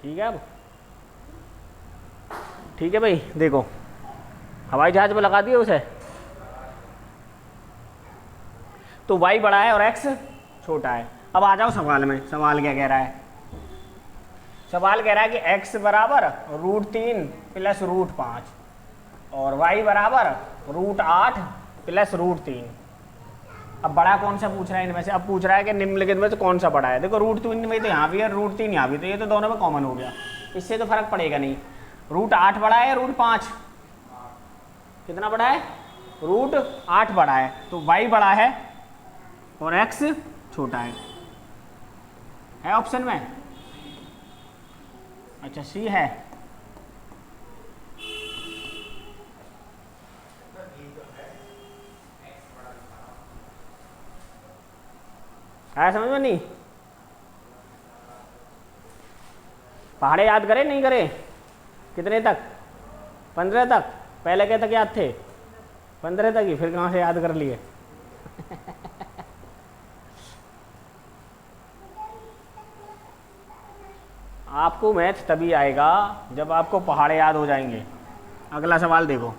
ठीक है। अब ठीक है भाई, देखो हवाई जहाज पे लगा दिए उसे, तो y बड़ा है और x छोटा है। अब आ जाओ सवाल में, सवाल क्या कह रहा है? सवाल कह रहा है कि x बराबर √3 प्लस √5 और y बराबर √8 प्लस √3। अब बड़ा कौन सा पूछ रहा है इनमें से? अब पूछ रहा है कि निम्नलिखित में से कौन सा बड़ा है। देखो √3 में तो यहाँ भी है, √3 यहाँ भी, तो ये तो दोनों में कॉमन हो गया, इससे तो फर्क पड़ेगा नहीं। √8 बड़ा है या √5? कितना बड़ा है? √8 बड़ा है, तो y बड़ा है और x छोटा है ऑप्शन में? अच्छा सी है। आया समझ में? नहीं पहाड़े याद करे नहीं करे? कितने तक? 15 तक। पहले क्या तक याद थे? 15 तक ही, फिर कहाँ से याद कर लिए? आपको मैथ तभी आएगा जब आपको पहाड़े याद हो जाएंगे। अगला सवाल देखो,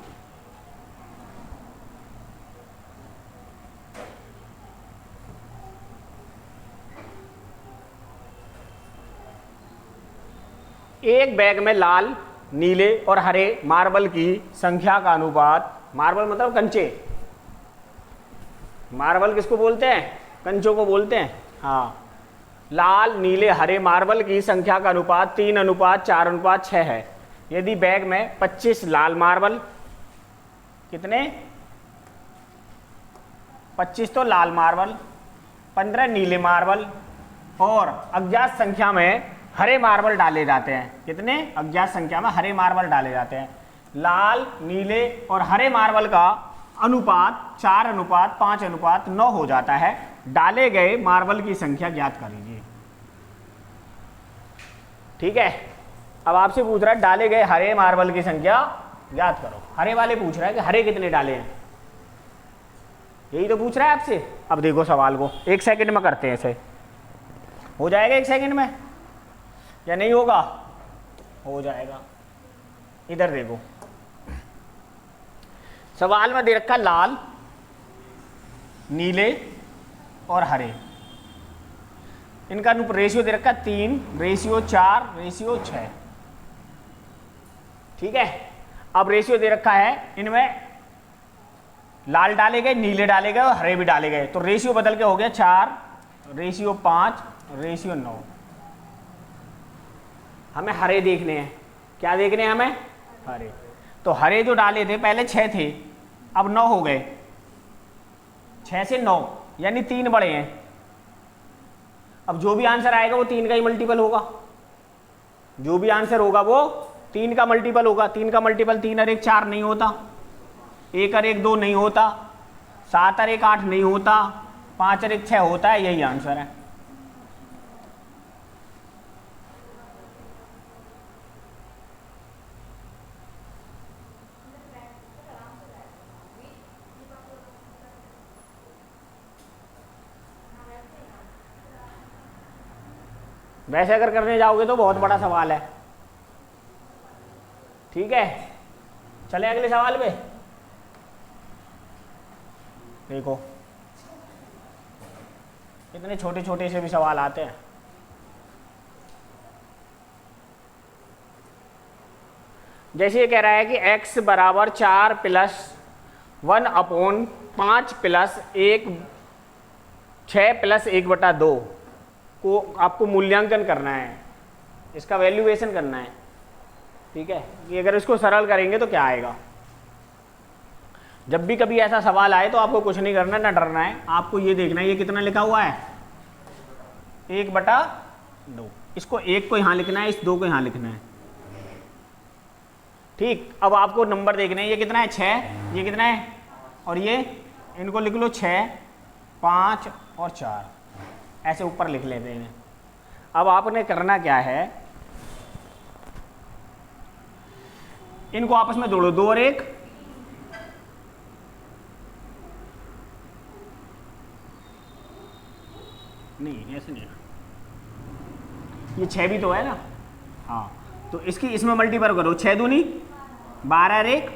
एक बैग में लाल, नीले और हरे मार्बल की संख्या का अनुपात, मार्बल मतलब कंचे, मार्बल किसको बोलते हैं? कंचों को बोलते हैं। हाँ, लाल नीले हरे मार्बल की संख्या का अनुपात 3:4:6 है। यदि बैग में 25 लाल मार्बल, कितने? 25 तो लाल मार्बल, 15 नीले मार्बल और अज्ञात संख्या में हरे मार्बल डाले जाते हैं। कितने? अज्ञात संख्या में हरे मार्बल डाले जाते हैं। लाल नीले और हरे मार्बल का अनुपात 4:5:9 हो जाता है। डाले गए मार्बल की संख्या ज्ञात करिए। ठीक है, अब आपसे पूछ रहा है डाले गए हरे मार्बल की संख्या ज्ञात करो। हरे वाले पूछ रहा है कि हरे कितने डाले हैं, यही तो पूछ रहा है आपसे। अब देखो सवाल को 1 सेकंड में करते हैं, इसे हो जाएगा 1 सेकंड में या नहीं होगा? हो जाएगा। इधर देखो, सवाल में दे रखा लाल नीले और हरे, इनका रेशियो दे रखा 3:4:6। ठीक है, अब रेशियो दे रखा है, इनमें लाल डाले गए, नीले डाले गए और हरे भी डाले गए, तो रेशियो बदल के हो गया 4:5:9। हमें हरे देखने हैं। क्या देखने हैं हमें? हरे। तो हरे जो डाले थे पहले 6 थे, अब 9 हो गए। 6 से 9 यानी 3 बड़े हैं। अब जो भी आंसर आएगा वो 3 का ही मल्टीपल होगा। जो भी आंसर होगा वो 3 का मल्टीपल होगा। 3 का मल्टीपल 3 और 1 4 नहीं होता, 1 और 1 2 नहीं होता, 7 और 1 8 नहीं होता, 5 और 1 6 होता है। यही आंसर है। वैसे अगर करने जाओगे तो बहुत बड़ा सवाल है। ठीक है, चले अगले सवाल पे। देखो कितने छोटे छोटे से भी सवाल आते हैं। जैसे ये कह रहा है कि x बराबर 4 + 1/5 + 1 6 + 1/2 को आपको मूल्यांकन करना है, इसका वैल्यूएशन करना है। ठीक है, कि अगर इसको सरल करेंगे तो क्या आएगा। जब भी कभी ऐसा सवाल आए तो आपको कुछ नहीं करना, ना डरना है। आपको ये देखना है ये कितना लिखा हुआ है, 1/2। इसको 1 को यहाँ लिखना है, इस 2 को यहाँ लिखना है। ठीक, अब आपको नंबर देखने हैं, ये कितना है 6, ये कितना है, और ये इनको लिख लो 6 5 और 4, ऐसे ऊपर लिख लेते हैं। अब आपने करना क्या है, इनको आपस में जोड़ो, 2 और 1, नहीं ऐसे नहीं, ये 6 भी तो है ना, हाँ, तो इसकी इसमें मल्टीपल करो, 6 दूनी 12 और 1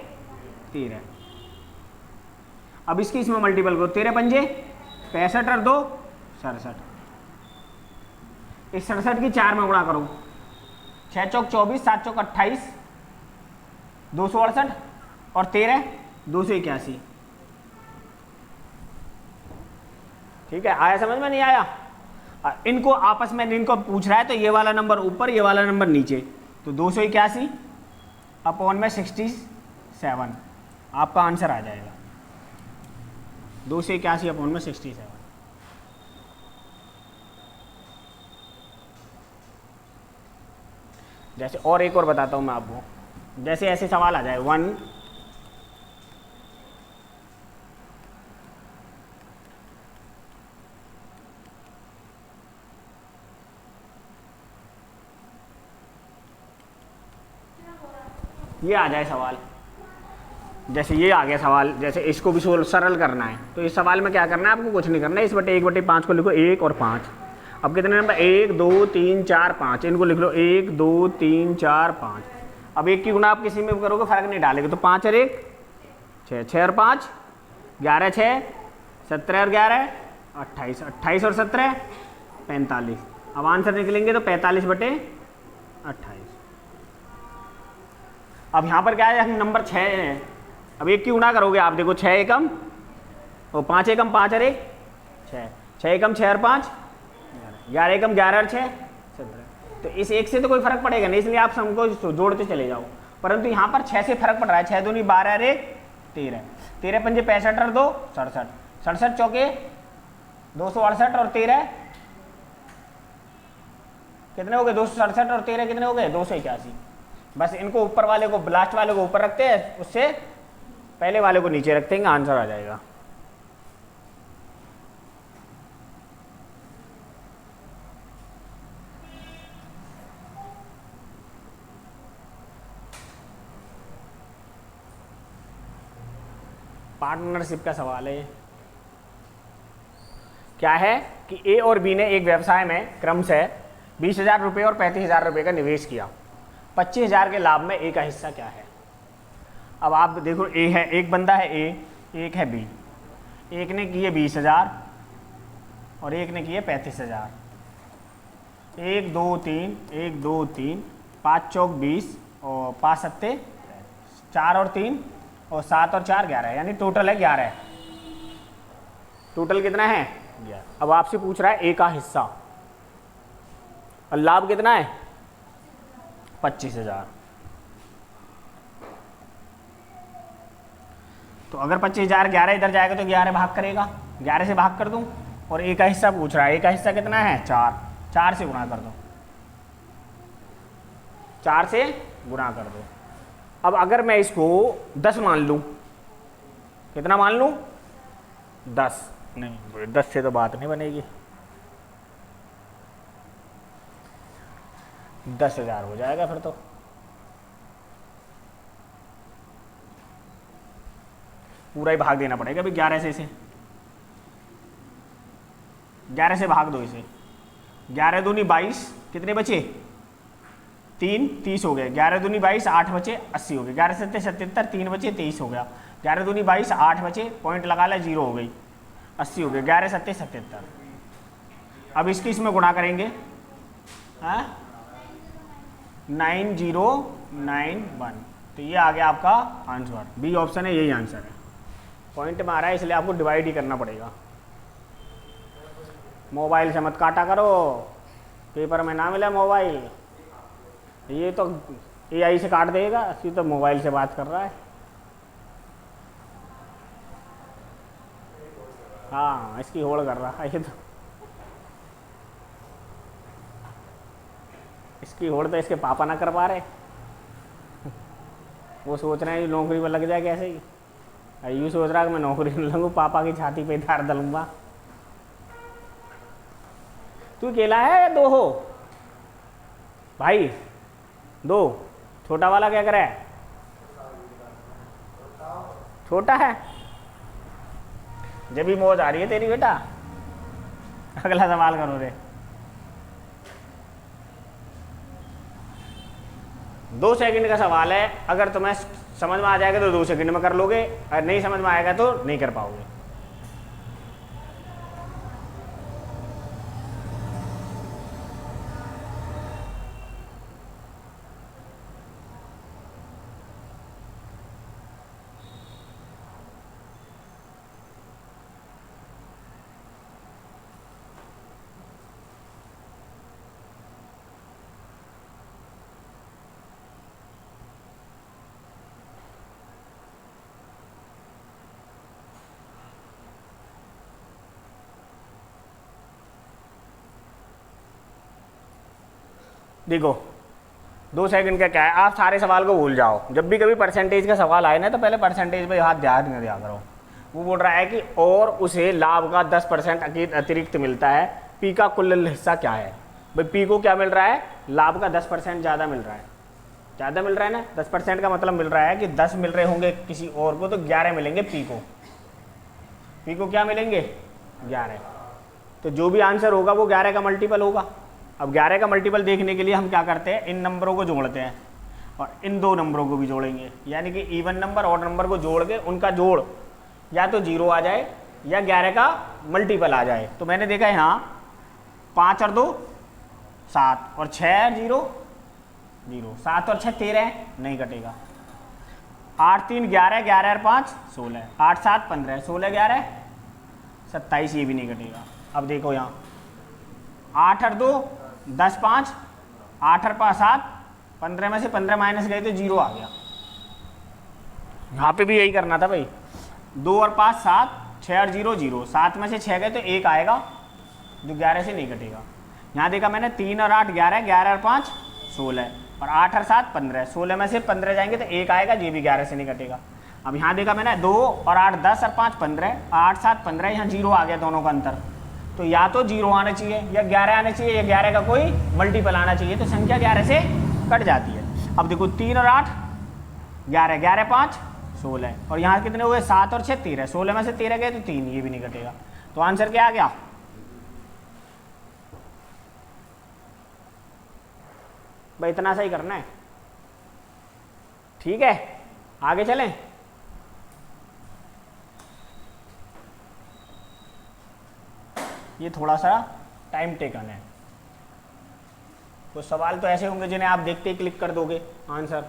13। अब इसकी इसमें मल्टीपल करो, 13 पंजे 65 और 2 67। इस 67 की 4 में गुणा करो, 6 चौक 24, 7 चौक 28, 268 और 13 281। ठीक है, आया समझ में? नहीं आया? इनको आपस में इनको पूछ रहा है तो ये वाला नंबर ऊपर, ये वाला नंबर नीचे, तो 281 अपॉन में 67 आपका आंसर आ जाएगा। 281 अपॉन में 67। जैसे और एक और बताता हूं मैं आपको, जैसे ऐसे सवाल आ जाए 1 ये आ जाए सवाल, जैसे ये आ गया सवाल, जैसे इसको भी सरल करना है तो इस सवाल में क्या करना है आपको? कुछ नहीं करना है, इस बटे 1/5 को लिखो 1 और 5। अब कितने नंबर? 1 2 3 4 5, इनको लिख लो 1 2 3 4 5। अब 1 की गुणा आप किसी में करोगे फर्क नहीं डालेगा, तो 5 और 1 6, 6 और 5 11, 6 17 और 11 28, 28 और 17 45। अब आंसर निकलेंगे तो 45/28। अब यहाँ पर क्या है, नंबर 6 है। अब 1 की गुणा करोगे आप, देखो 6 एकम और 5 एकम 5 और 1 6, 6 एकम 6 और 5 11 एकम 11 और 6 17। तो इस 1 से तो कोई फर्क पड़ेगा नहीं, इसलिए आप सबको जोड़ते चले जाओ। परंतु यहाँ पर 6 से फर्क पड़ रहा है, 6 दूनी 12 और 1 13, 13 पंजे 65 और 2 67, 67 चौके 268 और 13 कितने हो गए? 267 और 13 कितने हो गए? 281। बस इनको ऊपर वाले को, लास्ट वाले को ऊपर रखते हैं, उससे पहले वाले को नीचे रखते हैं, आंसर आ जाएगा। पार्टनरशिप का सवाल है। क्या है कि ए और बी ने एक व्यवसाय में क्रमशः 20,000 रुपये और 35,000 रुपये का निवेश किया। 25,000 के लाभ में ए का हिस्सा क्या है? अब आप देखो, ए है, एक बंदा है ए, एक है बी। एक ने किए 20,000 और एक ने किए 35,000। 1 2 3 1 2 3 5 चौक 20 और 5 सत्ते 4 और 3 और 7 और 4 11, यानी टोटल है 11। टोटल कितना है? 11। अब आपसे पूछ रहा है ए का हिस्सा, और लाभ कितना है? 25,000। तो अगर 25,000 11 इधर जाएगा तो 11 भाग करेगा, 11 से भाग कर दूं। और ए का हिस्सा पूछ रहा है, ए का हिस्सा कितना है? 4, 4 से गुणा कर दो, 4 से गुणा कर दो। अब अगर मैं इसको 10 मान लूं, कितना मान लूं? 10 नहीं, 10 से तो बात नहीं बनेगी, 10,000 हो जाएगा फिर तो। पूरा ही भाग देना पड़ेगा भाई 11 से, इसे 11 से भाग दो इसे। 11 दूनी 22, कितने बचे? 3 30 हो गए। 11 दूनी 22, 8 बचे 80 हो गए। 11 सत्ते 77, 3 बचे 23 हो गया। 11 दूनी 22, 8 बचे, पॉइंट लगा ला, 0 हो गई, 80 हो गए। 11 सत्ते 77। अब इसकी इसमें गुणा करेंगे, 9091। तो ये आ गया आपका आंसर, बी ऑप्शन है, यही आंसर है। पॉइंट में आ रहा है इसलिए आपको डिवाइड ही करना पड़ेगा। मोबाइल से मत काटा करो, पेपर में ना मिला मोबाइल, ये तो एआई से काट देगा, ये तो मोबाइल से बात कर रहा है। हाँ, इसकी होड़ कर रहा है ये तो, इसकी होड़ तो इसके पापा ना कर पा रहे। वो सोच रहे हैं नौकरी पर लग जाए कैसे ही, यूँ सोच रहा है कि मैं नौकरी में लगूँ, पापा की छाती पे धार डालूंगा। तू अकेला है या 2 हो भाई? 2। छोटा वाला क्या करे? छोटा है, जब भी मौज आ रही है तेरी बेटा। अगला सवाल करो रे। 2 सेकंड का सवाल है, अगर तुम्हें समझ में आ जाएगा तो 2 सेकंड में कर लोगे, अगर नहीं समझ में आएगा तो नहीं कर पाओगे। देखो 2 सेकंड का क्या है, आप सारे सवाल को भूल जाओ। जब भी कभी परसेंटेज का सवाल आए ना तो पहले परसेंटेज पे हाथ ध्यान न दिया करो। वो बोल रहा है कि और उसे लाभ का 10% अतिरिक्त मिलता है, पी का कुल हिस्सा क्या है। भाई पी को क्या मिल रहा है, लाभ का 10% ज़्यादा मिल रहा है। ज़्यादा मिल रहा है ना, 10% का मतलब मिल रहा है कि 10 मिल रहे होंगे किसी और को, तो 11 मिलेंगे पी को। पी को क्या मिलेंगे, 11। तो जो भी आंसर होगा वो 11 का मल्टीपल होगा। अब 11 का मल्टीपल देखने के लिए हम क्या करते हैं, इन नंबरों को जोड़ते हैं और इन 2 नंबरों को भी जोड़ेंगे, यानी कि इवन नंबर और नंबर को जोड़ के उनका जोड़ या तो 0 आ जाए या 11 का मल्टीपल आ जाए। तो मैंने देखा यहाँ 5 और 2 7 और 6 0 0, 7 और 6 13 नहीं कटेगा। 8 3 11, 11 और 5 16, 8 7 15, 16 11 27, ये भी नहीं कटेगा। अब देखो यहाँ 8 और 2 10 5, 8 और 5 7, 15 में से 15 माइनस गए तो 0 आ गया। यहाँ पे भी यही करना था भाई, 2 और 5 7, 6 और 0 0, 7 में से 6 गए तो 1 आएगा जो 11 से नहीं कटेगा। यहाँ देखा मैंने 3 और 8 11, 11 और 5 16 और 8 और 7 15, 16 में से 15 जाएंगे तो 1 आएगा, ये भी 11 से नहीं कटेगा। अब यहाँ देखा मैंने 2 और 8 10 और 5 15, 8 7 15, यहाँ 0 आ गया दोनों का अंतर। तो या तो 0 आना चाहिए या 11 आना चाहिए या 11 का कोई मल्टीपल आना चाहिए, तो संख्या 11 से कट जाती है। अब देखो 3 और 8 11, 11 5 16 और यहाँ कितने हुए 7 और 6 13, 16 में से 13 गए तो 3, ये भी नहीं कटेगा। तो आंसर क्या आ गया, भाई इतना सही करना है। ठीक है, आगे चलें। ये थोड़ा सा टाइम टेकन है। कुछ सवाल तो ऐसे होंगे जिन्हें आप देखते ही क्लिक कर दोगे आंसर,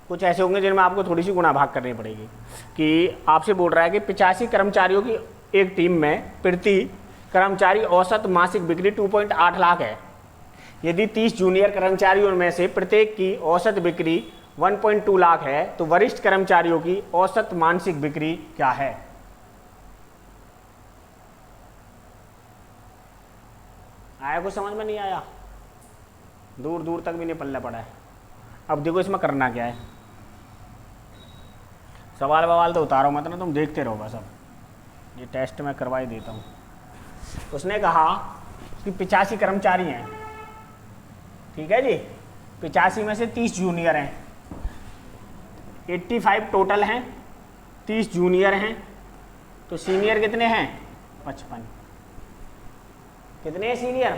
कुछ ऐसे होंगे जिनमें आपको थोड़ी सी गुणा भाग करनी पड़ेगी। कि आपसे बोल रहा है कि 85 कर्मचारियों की एक टीम में प्रति कर्मचारी औसत मासिक बिक्री 2.8 लाख है। यदि 30 जूनियर कर्मचारियों में से प्रत्येक की औसत बिक्री 1.2 लाख है तो वरिष्ठ कर्मचारियों की औसत मासिक बिक्री क्या है। आया, कुछ समझ में नहीं आया, दूर दूर तक भी नहीं पल्ले पड़ा है। अब देखो इसमें करना क्या है, सवाल बवाल तो उतारो मत ना, तुम देखते रहो बस। अब ये टेस्ट मैं करवा ही देता हूँ। उसने कहा कि 85 कर्मचारी हैं, ठीक है जी, 85 में से 30 जूनियर हैं, 85 टोटल हैं, 30 जूनियर हैं, तो सीनियर कितने हैं 55। कितने हैं सीनियर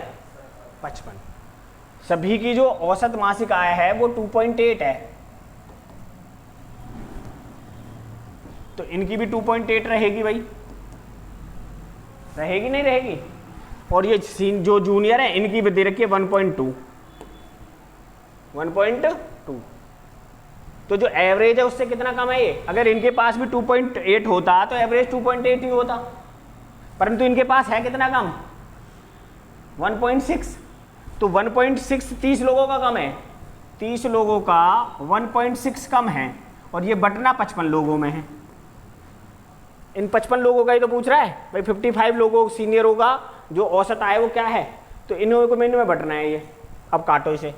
55। सभी की जो औसत मासिक आय है वो 2.8 है, तो इनकी भी 2.8 रहेगी भाई, रहेगी नहीं रहेगी। और ये जो जूनियर है इनकी भी दे रखी है 1.2। तो जो एवरेज है उससे कितना कम है ये। अगर इनके पास भी 2.8 होता तो एवरेज 2.8 ही होता, परंतु इनके पास है कितना कम 1.6। तो 1.6 30 लोगों का कम है, 30 लोगों का 1.6 कम है, और ये बटना 55 लोगों में है। इन 55 लोगों का ही तो पूछ रहा है भाई, 55 लोगों सीनियरों का जो औसत आय वो क्या है, तो इन्हों को में बटना है ये। अब काटो इसे,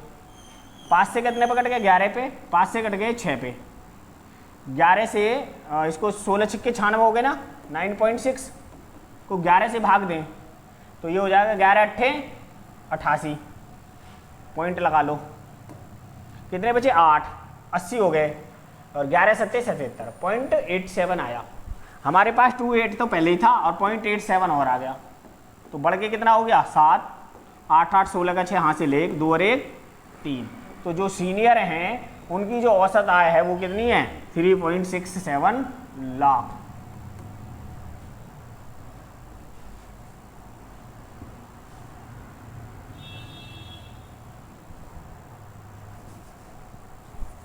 5 से कितने पे कट गए 11 पे, 5 से कट गए 6 पे, 11 से इसको 16 छिक्के 96 हो गए ना, 9.6 को 11 से भाग दें तो ये हो जाएगा 11 अट्ठे 88, पॉइंट लगा लो। कितने बचे 8, 80 हो गए, और 11 सत्ते 77, 0.87 आया। हमारे पास 2.8 तो पहले ही था और 0.87 और आ गया, तो बढ़ के कितना हो गया 7, 8 8 16 का 6 हाथ से ले 2 और 1 3, तो जो सीनियर हैं उनकी जो औसत आय है वो कितनी है? 3.67 लाख।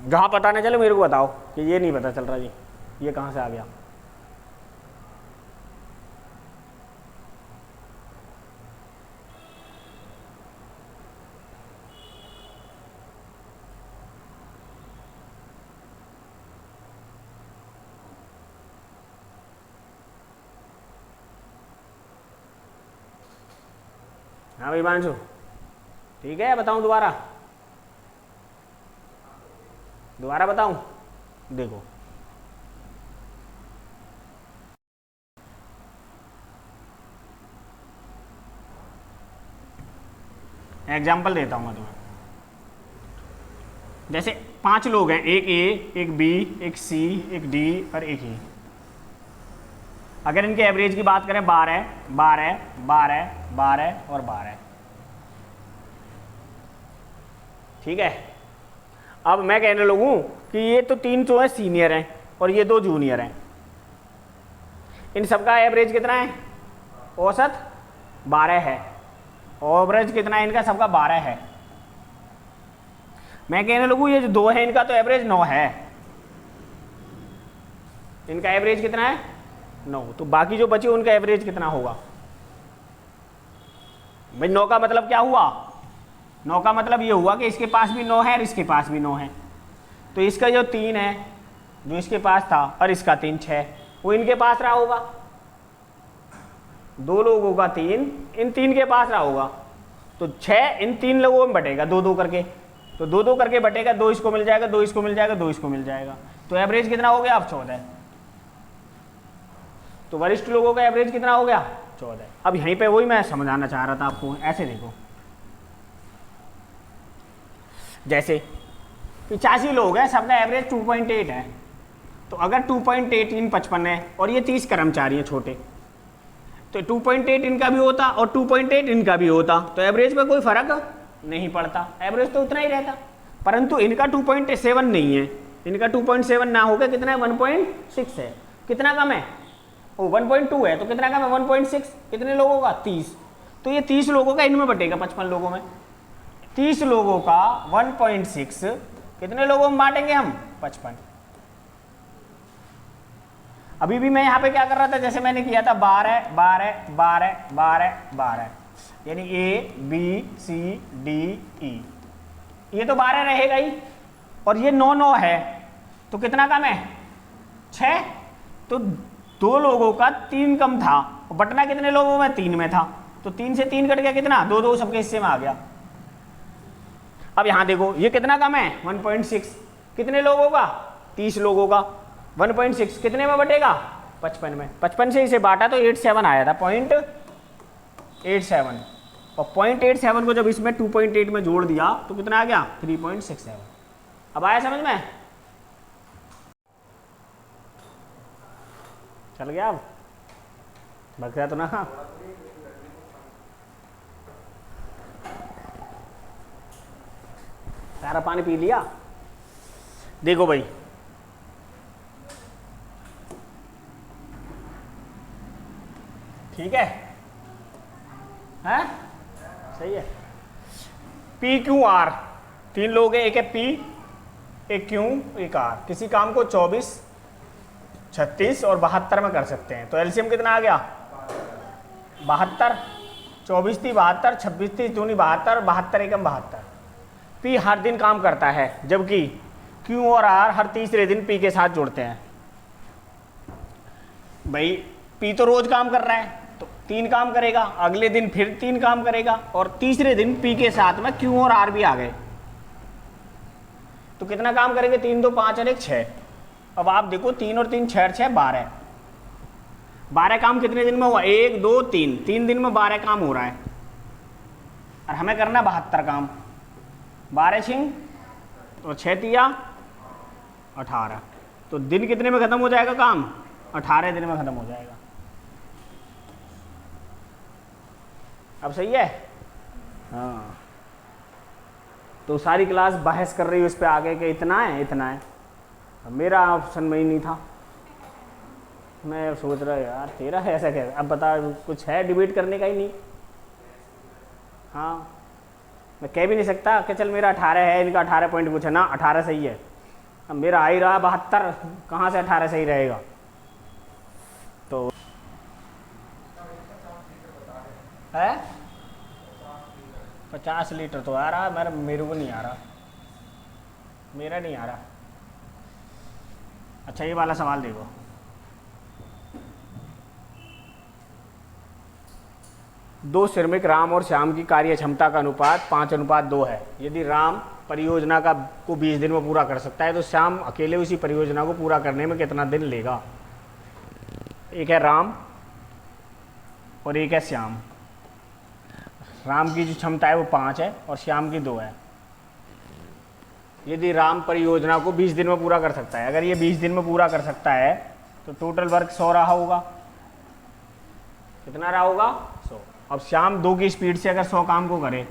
जहाँ पता नहीं चले मेरे को बताओ कि ये नहीं पता चल रहा जी, ये कहाँ से आ गया। हाँ भाई मानसू, ठीक है बताऊं दोबारा? दोबारा बताऊं? देखो एग्जाम्पल देता हूं मैं तुम्हें। जैसे 5 लोग हैं, एक ए, एक बी, एक सी, एक डी और एक ई। अगर इनके एवरेज की बात करें 12, 12, 12, 12 और 12, ठीक है। अब मैं कहने लगूं कि ये तो 3 जो है सीनियर हैं और ये 2 जूनियर हैं, इन सबका एवरेज कितना है? औसत 12 है। एवरेज कितना है इनका? सबका 12 है। मैं कहने लगूं ये जो 2 है इनका तो एवरेज 9 है। इनका एवरेज कितना है? 9। तो बाकी जो बचे उनका एवरेज कितना होगा भाई? 9 का मतलब क्या हुआ? 9 का मतलब ये हुआ कि इसके पास भी 9 है और इसके पास भी 9 है। तो इसका जो 3 है जो इसके पास था और इसका 3, 6, वो इनके पास रहा होगा। 2 लोगों का 3 इन 3 के पास रहा होगा। तो 6 इन 3 लोगों में बटेगा 2-2 करके। तो 2-2 करके बटेगा, 2 इसको मिल जाएगा, 2 इसको मिल जाएगा, 2 इसको मिल जाएगा। तो एवरेज कितना हो गया? अब 14। तो वरिष्ठ लोगों का एवरेज कितना हो गया? 14। अब यहीं पे वही मैं समझाना चाह रहा था आपको। ऐसे देखो, जैसे 85 लोग हैं, सबका एवरेज 2.8 है। तो अगर 2.8 इन 55 है और ये 30 कर्मचारी हैं छोटे, तो 2.8 इनका भी होता और 2.8 इनका भी होता, तो एवरेज में कोई फर्क नहीं पड़ता, एवरेज तो उतना ही रहता। परंतु इनका 2.7 नहीं है, इनका 2.7 ना होकर कितना है? 1.6 है। कितना कम है? 1.2 है। तो कितना कम है? 1.6। कितने लोगों का? 30। तो ये 30 लोगों का इनमें बटेगा 55 लोगों में। 30 लोगों का 1.6 कितने लोगों में बांटेंगे हम? 55। अभी भी मैं यहाँ पे क्या कर रहा था? जैसे मैंने किया था 12, 12, 12, 12, 12, यानी ए, बी, सी, डी, ई। ये तो 12 रहेगा ही और ये 9, 9 है। तो कितना कम है? 6। तो 2 लोगों का 3 कम था, बटना कितने लोगों में? 3 में था। तो 3 से 3 कट गया, कितना? 2-2 सबके हिस्से में आ गया। अब यहां देखो ये कितना कम है? 1.6। कितने लोगों का? 30 लोगों का। 1.6 कितने में बटेगा? 55 में। 55 से इसे बांटा तो 87 आया था, 0.87। और 0.87 को जब इसमें 2.8 में जोड़ दिया तो कितना आ गया? 3.67। अब आया समझ में? चल गया? अब बच गया तो ना? सारा पानी पी लिया? देखो भाई, ठीक है? हैं? सही है। पी क्यू आर, 3 लोग हैं, एक है पी, एक क्यू, एक आर। किसी काम को 24, 36 और 72 में कर सकते हैं। तो एलसीएम कितना आ गया? 72। 24 थी 72, 26 थी 2 72, 72 एकम 72। पी हर दिन काम करता है, जबकि क्यू और आर हर तीसरे दिन पी के साथ जुड़ते हैं। भाई पी तो रोज काम कर रहा है तो 3 काम करेगा, अगले दिन फिर 3 काम करेगा और तीसरे दिन पी के साथ में क्यू और आर भी आ गए। तो कितना काम करेंगे? 3 2 5 और 1 6। अब आप देखो 3 और 3 6 6 12। 12 काम कितने दिन में हुआ? 1 2 3, 3 दिन में 12 काम हो रहा है और हमें करना 72 काम। 12 छिंग और 6 तिया 18। तो दिन कितने में खत्म हो जाएगा काम? 18 दिन में खत्म हो जाएगा। अब सही है? हाँ। तो सारी क्लास बहस कर रही है उस पर आगे कि इतना है इतना है। अब मेरा ऑप्शन में ही नहीं था। मैं सोच रहा यार तेरा है ऐसा कैसे, अब बता कुछ है डिबेट करने का ही नहीं। हाँ मैं कह भी नहीं सकता कि चल मेरा 18 है, इनका 18 पॉइंट कुछ है ना, 18 सही है। अब मेरा आ ही रहा 72, कहाँ से 18 सही रहेगा। तो है 50 लीटर तो आ रहा, मेरे को नहीं आ रहा, मेरा नहीं आ रहा। अच्छा ये वाला सवाल देखो, दो श्रमिक राम और श्याम की कार्य क्षमता का अनुपात 5:2 है। यदि राम परियोजना को 20 दिन में पूरा कर सकता है तो श्याम अकेले उसी परियोजना को पूरा करने में कितना दिन लेगा। एक है राम और एक है श्याम। राम की जो क्षमता है वो 5 है और श्याम की 2 है। यदि राम परियोजना को 20 दिन में पूरा कर सकता है, अगर ये 20 दिन में पूरा कर सकता है तो टोटल वर्क 100 रहा होगा। कितना रहा होगा 100। अब श्याम 2 की स्पीड से अगर 100 काम को करे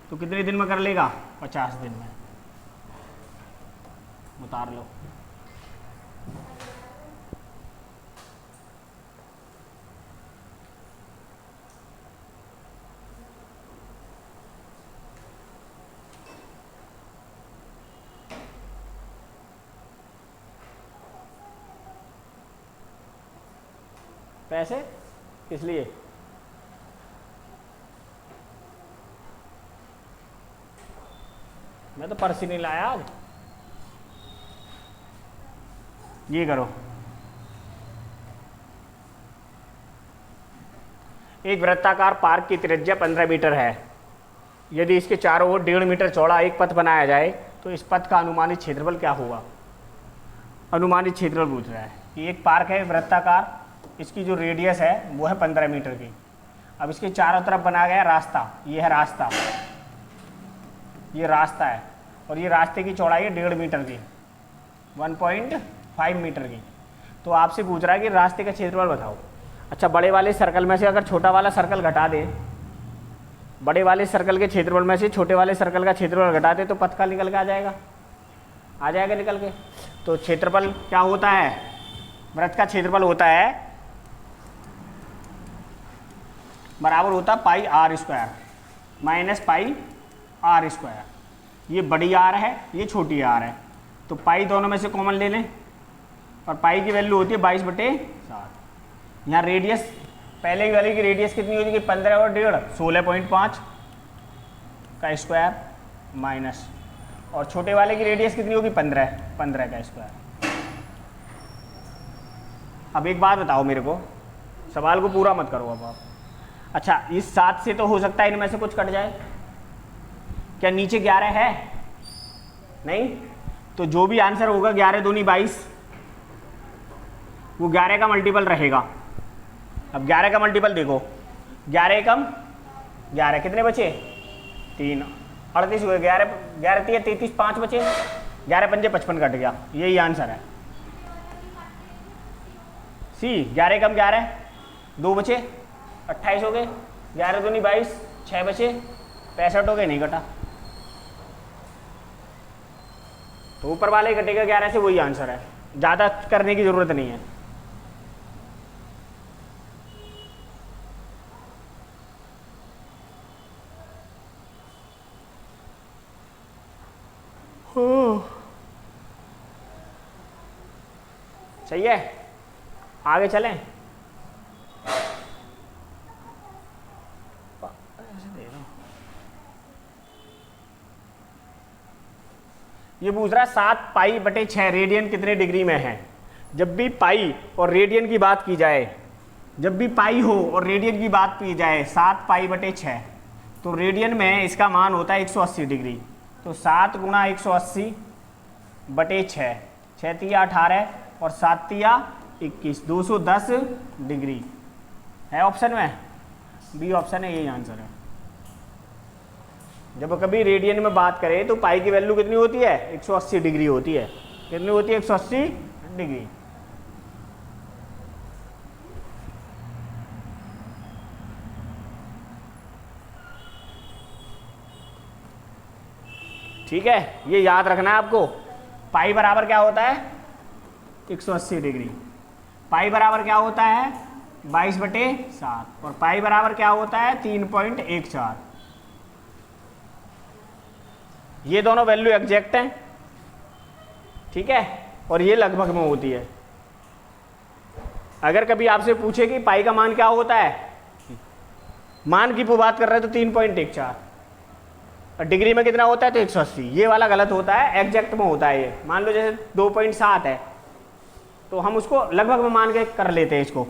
तो कितने दिन में कर लेगा 50 दिन में। उतार लो। पैसे किस लिए? मैं तो पर्स ही नहीं लाया आज। ये करो, एक वृत्ताकार पार्क की त्रिज्या 15 मीटर है। यदि इसके चारों ओर 1.5 मीटर चौड़ा एक पथ बनाया जाए तो इस पथ का अनुमानित क्षेत्रफल क्या होगा। अनुमानित क्षेत्रफल पूछ रहा है। ये एक पार्क है वृत्ताकार, इसकी जो रेडियस है वो है 15 मीटर की। अब इसके चारों तरफ बनाया गया रास्ता, ये है रास्ता, ये रास्ता है और ये रास्ते की चौड़ाई है 1.5 मीटर की, 1.5 मीटर की। तो आपसे पूछ रहा है कि रास्ते का क्षेत्रफल बताओ। अच्छा बड़े वाले सर्कल में से अगर छोटा वाला सर्कल घटा दे, बड़े वाले सर्कल के क्षेत्रफल में से छोटे वाले सर्कल का क्षेत्रफल घटा दे तो पथ का निकल के आ जाएगा निकल के। तो क्षेत्रफल क्या होता है, वृत्त का क्षेत्रफल होता है बराबर होता है पाई r square minus pi r square. ये बड़ी r है, ये छोटी r है, तो पाई दोनों में से कॉमन ले लें और पाई की वैल्यू होती है 22/7। यहाँ रेडियस, पहले वाले की रेडियस कितनी होती है 15 और 1.5 16.5 का स्क्वायर माइनस, और छोटे वाले की रेडियस कितनी होगी 15 का स्क्वायर। अब एक बात बताओ मेरे को, सवाल को पूरा मत करो अब आप। अच्छा इस 7 से तो हो सकता है इनमें से कुछ कट जाए, क्या नीचे 11 है? नहीं, तो जो भी आंसर होगा 11 दूनी 22, वो 11 का मल्टीपल रहेगा। अब 11 का मल्टीपल देखो, 11 कम 11 कितने बचे 3, 38 हुए, 11 3 33 5 बचे, 11 पंजे 55 कट गया, यही आंसर है सी। 11 कम 11 2 बचे 28 हो गए, 11 दूनी 22 6 बचे 65 हो गए, नहीं कटा तो ऊपर वाले ही कटेगा 11 से, वही आंसर है, ज़्यादा करने की ज़रूरत नहीं है। सही है, आगे चलें। ये पूछ रहा है 7 पाई/6 रेडियन कितने डिग्री में है। जब भी पाई और रेडियन की बात की जाए, जब भी पाई हो और रेडियन की बात की जाए 7 पाई/6, तो रेडियन में इसका मान होता है 180 डिग्री। तो 7 गुणा 180/6, 6 तिया 18 और 7 तिया 21, 210 डिग्री है ऑप्शन में, बी ऑप्शन है, यही आंसर है। जब कभी रेडियन में बात करें तो पाई की वैल्यू कितनी होती है 180 डिग्री होती है। कितनी होती है 180 डिग्री। ठीक है, ये याद रखना है आपको। पाई बराबर क्या होता है 180 डिग्री, पाई बराबर क्या होता है 22/7 और पाई बराबर क्या होता है 3.14। ये दोनों वैल्यू एग्जैक्ट हैं, ठीक है, और ये लगभग में होती है। अगर कभी आपसे पूछे कि पाई का मान क्या होता है, मान की बात कर रहे हैं तो 3.14 और डिग्री में कितना होता है तो 180, ये वाला गलत होता है, एग्जैक्ट में होता है। ये मान लो जैसे 2.7 है तो हम उसको लगभग में मान के कर लेते हैं इसको।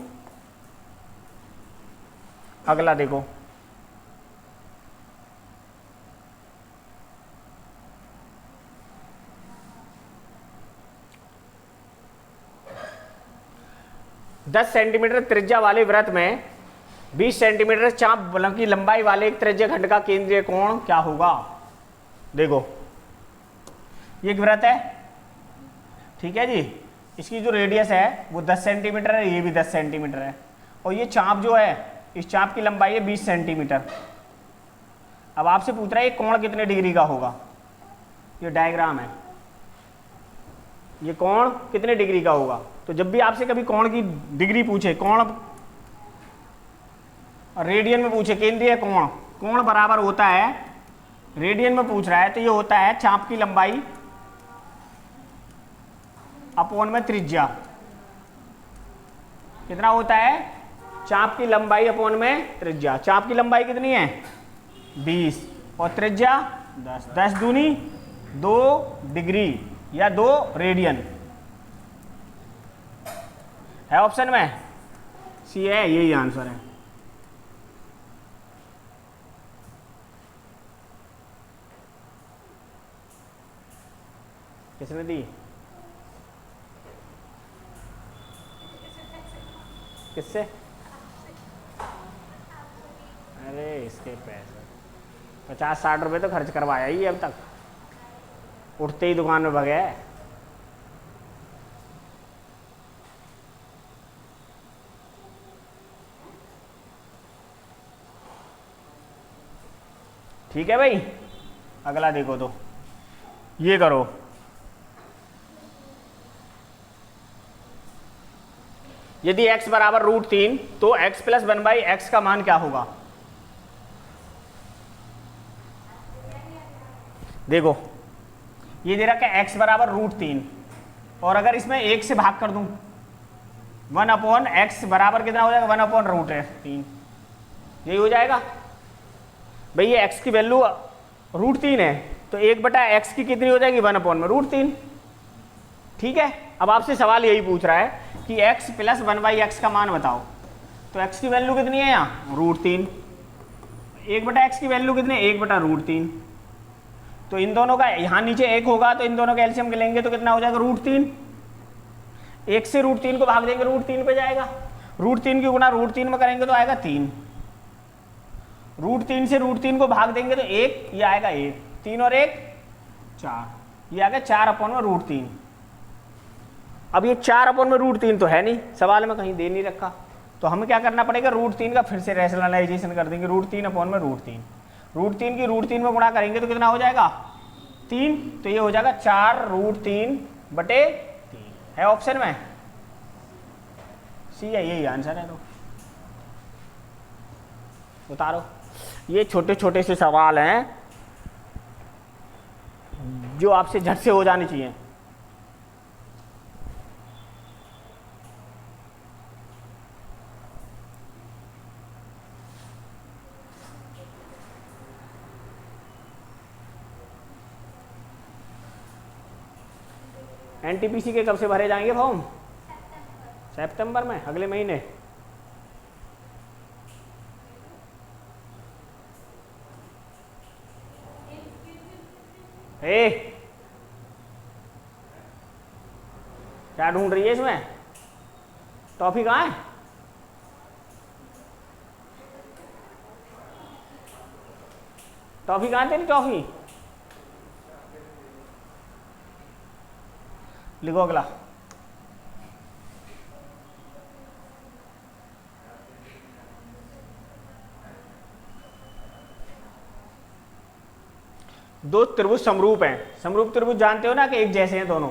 अगला देखो, दस सेंटीमीटर त्रिज्या वाले वृत्त में 20 सेंटीमीटर चाप की लंबाई वाले एक त्रिज्या खंड का केंद्रीय कोण क्या होगा। देखो ये एक वृत्त है, ठीक है जी, इसकी जो रेडियस है वो 10 सेंटीमीटर है, ये भी 10 सेंटीमीटर है, और ये चाप जो है इस चाप की लंबाई है 20 सेंटीमीटर। अब आपसे पूछ रहा है ये कोण कितने डिग्री का होगा। ये डायग्राम है, ये कोण कितने डिग्री का होगा। तो जब भी आपसे कभी कोण की डिग्री पूछे, कोण रेडियन में पूछे, केंद्रीय कोण, कोण बराबर होता है, रेडियन में पूछ रहा है तो ये होता है चाप की लंबाई अपॉन में त्रिज्या। कितना होता है चाप की लंबाई अपॉन में त्रिज्या। चाप की लंबाई कितनी है 20 और त्रिज्या 10, 10 दूनी 2 डिग्री या 2 रेडियन है ऑप्शन में, सी है, यही आंसर है। किसने दी, किससे, अरे इसके पैसे 50-60 रुपए तो खर्च करवाया ही अब तक, उठते ही दुकान में भगे। ठीक है भाई, अगला देखो तो ये करो, यदि x बराबर √3 तो x + 1/x का मान क्या होगा। देखो ये दे रखा है x बराबर √3 और अगर इसमें 1 से भाग कर दूं 1/x बराबर कितना हो जाएगा 1/√3, यही हो जाएगा। भाई ये x की वैल्यू √3 है तो 1/x की कितनी हो जाएगी 1/√3, ठीक है। अब आपसे सवाल यही पूछ रहा है कि x + 1/x का मान बताओ, तो x की वैल्यू कितनी है यहाँ √3, 1/x की वैल्यू कितनी है 1/√3, तो इन दोनों का यहाँ नीचे 1 होगा तो इन दोनों का एलसीएम लेंगे तो कितना हो जाएगा √3, 1 से √3 को भाग देंगे √3 पे जाएगा, √3 की गुणा √3 में करेंगे तो आएगा 3, √3 से √3 को भाग देंगे तो 1, ये आएगा 1, 3 और 1 4, ये आ गया 4/√3। अब ये 4/√3 तो है नहीं, सवाल में कहीं दे नहीं रखा, तो हमें क्या करना पड़ेगा √3 का फिर से रैशनलाइजेशन कर देंगे, √3/√3, √3 की √3 में गुणा करेंगे तो कितना हो जाएगा 3, तो ये हो जाएगा 4√3/3 है ऑप्शन में, सी है, यही आंसर है। तो उतारो, ये छोटे छोटे से सवाल हैं जो आपसे झट से हो जाने चाहिए। एनटीपीसी के कब से भरे जाएंगे फॉर्म, सितंबर में, अगले महीने। ए क्या ढूंढ रही है इसमें, टॉफी कहाँ है, टॉफी कहाँ है तेरी टॉफी, लिखो अगला। दो त्रिभुज समरूप हैं, समरूप त्रिभुज जानते हो ना कि एक जैसे हैं दोनों,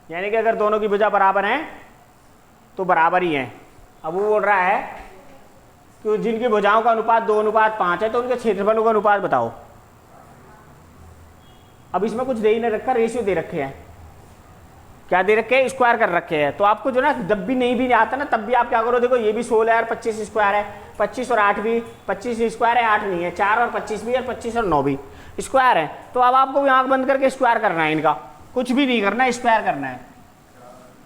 यानी कि अगर दोनों की भुजा बराबर हैं तो बराबर ही हैं। अब वो बोल रहा है कि जिनकी भुजाओं का अनुपात 2:5 है तो उनके क्षेत्रफलों का अनुपात बताओ। अब इसमें कुछ दे ही नहीं रखा, रेशियो दे रखे हैं। क्या दे रखे हैं? स्क्वायर कर रखे हैं। तो आपको जो ना जब भी नहीं भी आता ना तब भी आप क्या करो, देखो ये भी 16 और 25 स्क्वायर है, 25 और 8 भी, 25 स्क्वायर है 8 नहीं है, 4 और 25 भी और 25 और 9 भी स्क्वायर है। तो अब आपको आंख बंद करके स्क्वायर करना है, इनका कुछ भी नहीं करना है, स्क्वायर करना है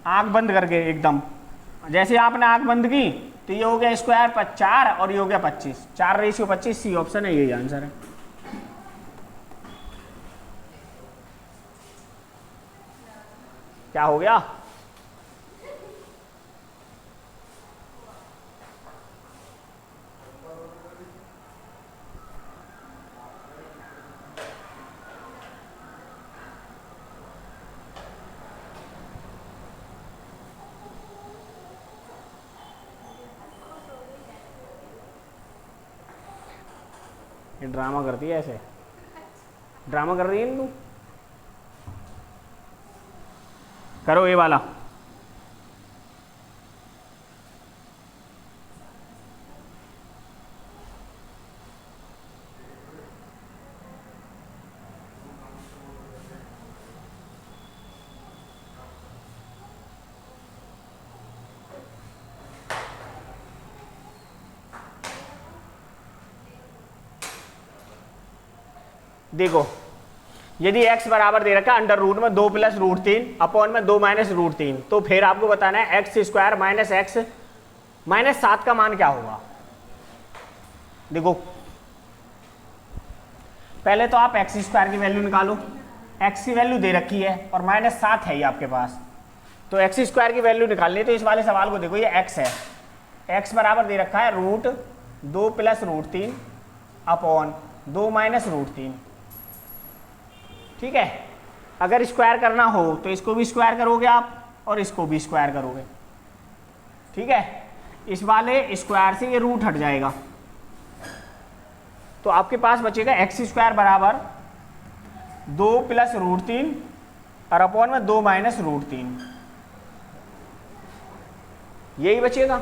आंख बंद करके एकदम। जैसे आपने आंख बंद की तो ये हो गया स्क्वायर 4 और ये हो गया 25, 4:25, सी ऑप्शन है, यही आंसर है। क्या हो गया? ये ड्रामा करती है, ऐसे ड्रामा कर रही है तू। करो ये वाला। देखो यदि x बराबर दे रखा है अंडर रूट में 2 + √3 अपॉन में 2 - √3, तो फिर आपको बताना है x² माइनस x माइनस 7 का मान क्या होगा। देखो पहले तो आप x² की वैल्यू निकालो, x की वैल्यू दे रखी है और -7 है ये आपके पास, तो x² की वैल्यू निकालनी है। तो इस वाले सवाल को देखो, ये x है, x बराबर दे रखा है √2 + √3 अपॉन 2 - √3, ठीक है। अगर स्क्वायर करना हो तो इसको भी स्क्वायर करोगे आप और इसको भी स्क्वायर करोगे, ठीक है। इस वाले स्क्वायर से ये रूट हट जाएगा, तो आपके पास बचेगा x² बराबर 2 + √3 और अपॉन में 2 - √3, यही बचेगा,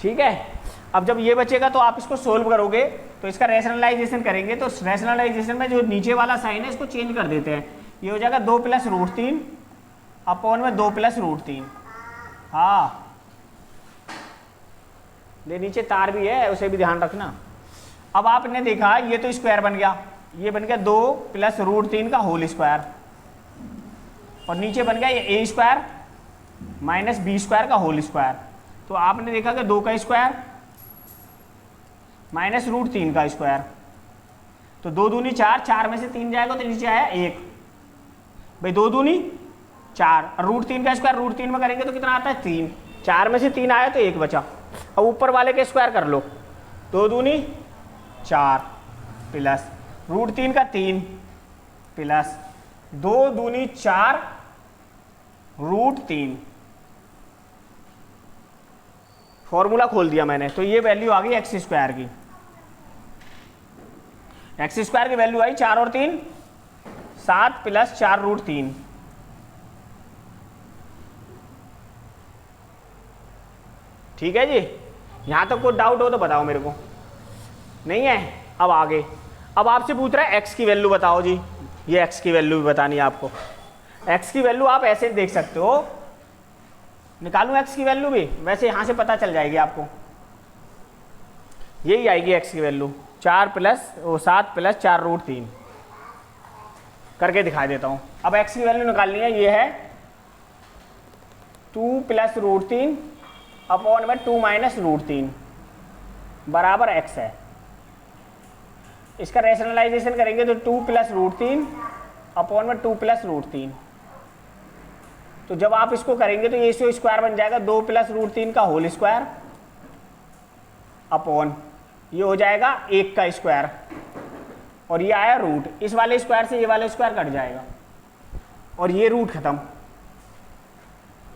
ठीक है। अब जब ये बचेगा तो आप इसको सोल्व करोगे, तो इसका रैशनलाइजेशन करेंगे, तो रैशनलाइजेशन में जो नीचे वाला साइन है इसको चेंज कर देते हैं, ये हो जाएगा 2 + √3 अपॉन में 2 + √3। हाँ ये नीचे तार भी है, उसे भी ध्यान रखना। अब आपने देखा ये तो स्क्वायर बन गया, ये बन गया 2 + √3 का होल स्क्वायर, और नीचे बन गया ये a² माइनस b² का होल स्क्वायर। तो आपने देखा कि 2 का स्क्वायर माइनस √3 का स्क्वायर, तो 2 दूनी 4, 4 में से 3 जाएगा तो नीचे आया 1, भाई 2 दूनी 4, और √3 का स्क्वायर √3 में करेंगे तो कितना आता है 3, 4 में से 3 आया तो 1 बचा। अब ऊपर वाले के स्क्वायर कर लो, 2 दूनी 4 प्लस √3 का 3 प्लस 2 दूनी 4 √3, फॉर्मूला खोल दिया मैंने, तो ये वैल्यू आ गई x² की। x² की वैल्यू आई 4 और 3 7 प्लस 4 √3, ठीक है जी। यहां तक कोई डाउट हो तो बताओ मेरे को, नहीं है। अब आगे, अब आपसे पूछ रहा है x की वैल्यू बताओ जी, ये x की वैल्यू भी बतानी है आपको। x की वैल्यू आप ऐसे देख सकते हो, निकालूं x की वैल्यू भी, वैसे यहां से पता चल जाएगी आपको, यही आएगी x की वैल्यू 7 प्लस 4 √3, करके दिखा देता हूं। अब x की वैल्यू निकालनी है, ये है 2 + √3 अपॉन में 2 - √3 बराबर x है। इसका रैशनलाइजेशन करेंगे तो 2 + √3 अपॉन में 2 + √3, तो जब आप इसको करेंगे तो ये स्क्वायर बन जाएगा 2 + √3 का होल स्क्वायर अपॉन ये हो जाएगा 1 का स्क्वायर, और ये आया रूट, इस वाले स्क्वायर से ये वाला स्क्वायर कट जाएगा और ये रूट खत्म,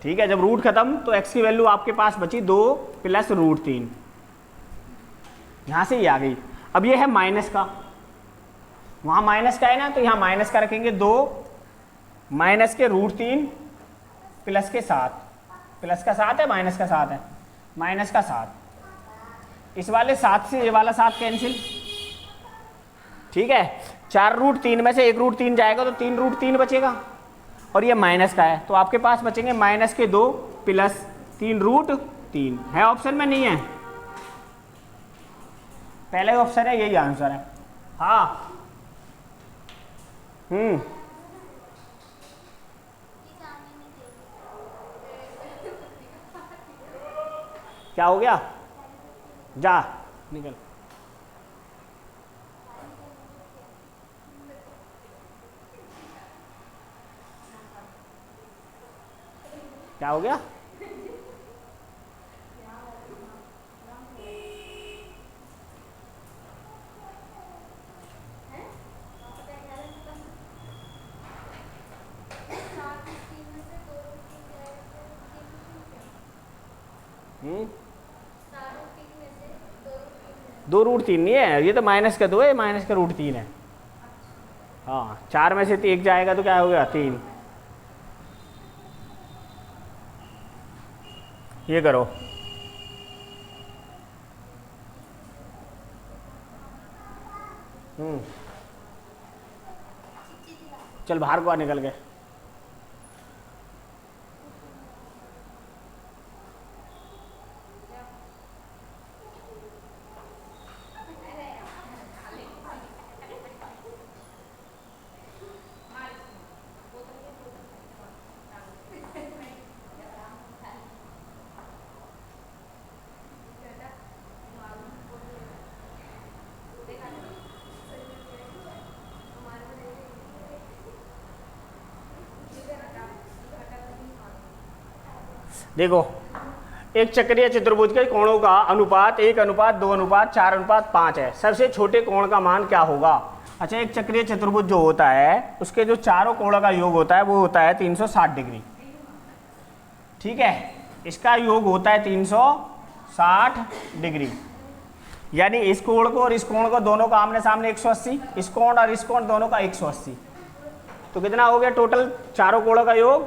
ठीक है। जब रूट खत्म तो x की वैल्यू आपके पास बची 2 + √3, यहां से ये आ गई। अब ये है माइनस का, वहाँ माइनस का है ना, तो यहाँ माइनस का रखेंगे 2 माइनस के √3 प्लस के 7, प्लस का 7 है माइनस का 7 है, माइनस का 7, इस वाले 7 से ये वाला 7 कैंसिल, ठीक है। 4√3 में से 1√3 जाएगा तो 3√3 बचेगा, और ये माइनस का है तो आपके पास बचेंगे -2 प्लस 3√3। है ऑप्शन में? नहीं है, पहले ऑप्शन है, यही आंसर है। हाँ क्या हो गया? जा निकल। क्या हो गया? (2√3) नहीं है, ये तो -2 है, -√3 है। हाँ, 4 में से 1 जाएगा तो क्या हो गया? 3। ये करो, चल बाहर को आ, निकल गए। देखो, एक चक्रीय चतुर्भुज के कोणों का अनुपात 1:2:4:5 है। सबसे छोटे कोण का मान क्या होगा? अच्छा, एक चक्रीय चतुर्भुज जो होता है उसके जो चारों कोणों का योग होता है वो होता है 360 डिग्री, ठीक है। इसका योग होता है 360 डिग्री, यानी इस कोण को और इस कोण को दोनों का आमने सामने 180, इस कोण और इस कोण दोनों का 180, तो कितना हो गया टोटल चारों कोणों का योग?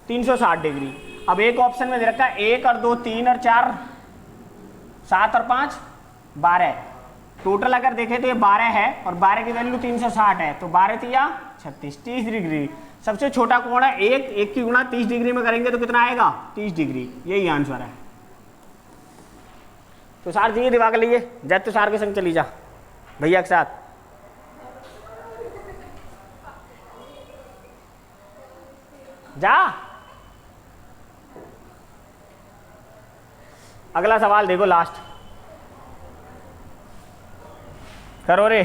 360 डिग्री। अब एक ऑप्शन में दे रखा है 1 और 2 3 और 4 7 और 5 12, टोटल अगर देखें तो ये 12 है और 12 की वैल्यू 360 है, तो 12 तिया 36, 30 डिग्री। सबसे छोटा कोण है 1 की गुणा 30 डिग्री में करेंगे तो कितना आएगा? 30 डिग्री। यही आंसर है। तुषार जी दिमाग लीजिए, जय तुषार के संग चली जा भैया के साथ। जा, अगला सवाल देखो, लास्ट करो रे।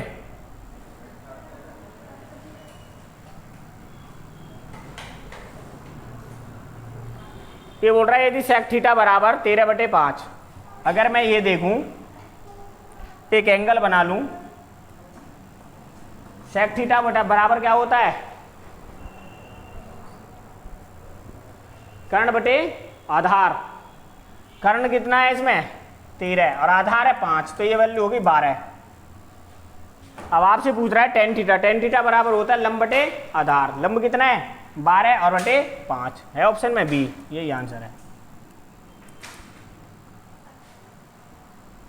ये बोल रहा है यदि sec थीटा बराबर 13/5, अगर मैं ये देखूं एक एंगल बना लूं, sec थीटा बराबर क्या होता है? कर्ण बटे आधार। कर्ण कितना है इसमें? 13 और आधार है 5, तो ये वैल्यू होगी 12। अब आपसे पूछ रहा है tan थीटा, tan थीटा बराबर होता है लंब बटे आधार। लंब कितना है? 12 और बटे 5 है ऑप्शन में बी, यही आंसर है।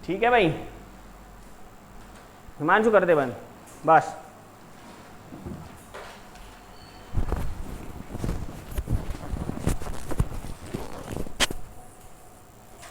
ठीक है भाई, हिमांशु कर दे बंद बस।